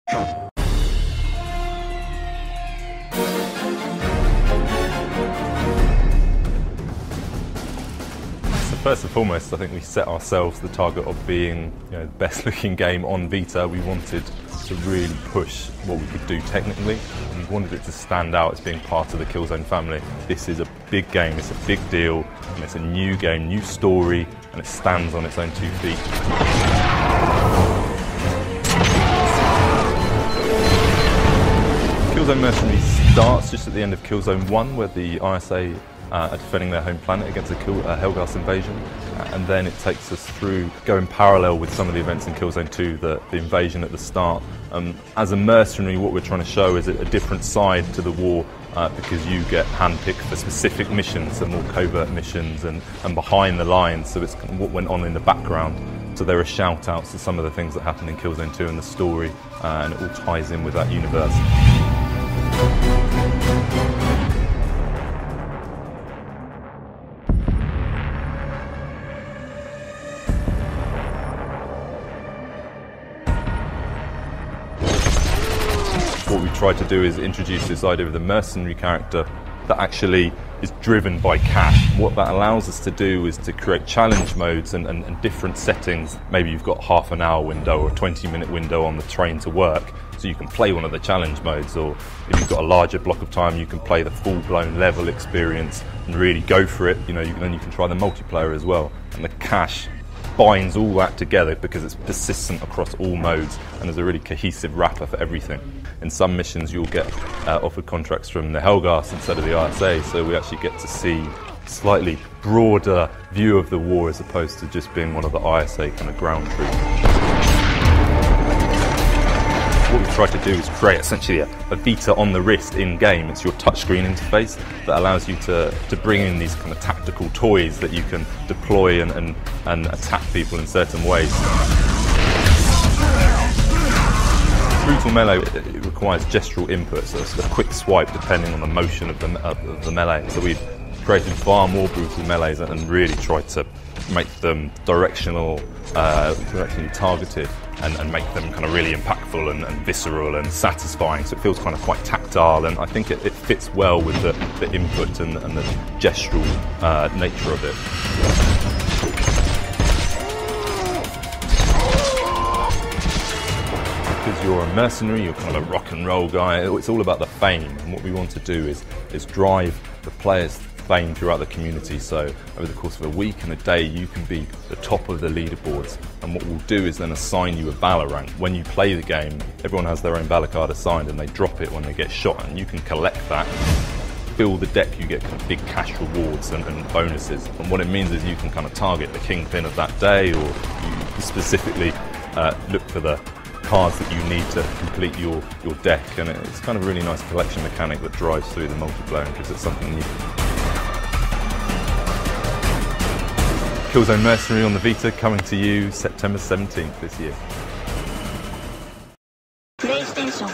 First and foremost, I think we set ourselves the target of being, the best looking game on Vita. We wanted to really push what we could do technically, and we wanted it to stand out as being part of the Killzone family. This is a big game, it's a big deal, and it's a new game, new story, and it stands on its own 2 feet. Killzone Mercenary starts just at the end of Killzone 1, where the ISA are defending their home planet against a Helghast invasion, and then it takes us through, going parallel with some of the events in Killzone 2, the invasion at the start. As a mercenary, what we're trying to show is a different side to the war, because you get handpicked for specific missions, some more covert missions and behind the lines, so it's what went on in the background. So there are shout-outs to some of the things that happened in Killzone 2 and the story, and it all ties in with that universe. What we tried to do is introduce this idea of the mercenary character that actually is driven by cash. What that allows us to do is to create challenge modes and different settings. Maybe you've got half an hour window or a 20-minute window on the train to work, so you can play one of the challenge modes, or if you've got a larger block of time, you can play the full-blown level experience and really go for it. Then you can try the multiplayer as well. And the cash binds all that together because it's persistent across all modes, and there's a really cohesive wrapper for everything. In some missions you'll get offered contracts from the Helghast instead of the ISA, so we actually get to see a slightly broader view of the war as opposed to just being one of the ISA kind of ground troops. What we've tried to do is create essentially a Vita on the wrist in-game. It's your touchscreen interface that allows you to bring in these kind of tactical toys that you can deploy and attack people in certain ways. Brutal melee, it requires gestural input, so it's a quick swipe depending on the motion of the melee. So we've created far more brutal melees and really tried to make them directionally targeted and make them kind of really impactful and visceral and satisfying, so it feels kind of quite tactile, and I think it fits well with the input and the gestural nature of it. Because you're a mercenary, you're kind of a rock and roll guy, it's all about the fame, and what we want to do is drive the players' fame throughout the community. So over the course of a week and a day you can be the top of the leaderboards, and what we'll do is then assign you a Valor rank. When you play the game, everyone has their own Valor card assigned and they drop it when they get shot, and you can collect that. Build the deck, you get kind of big cash rewards and bonuses, and what it means is you can kind of target the kingpin of that day, or you specifically look for the cards that you need to complete your deck, and it's kind of a really nice collection mechanic that drives through the multiplayer and gives it something new. Killzone Mercenary on the Vita, coming to you September 17th this year. PlayStation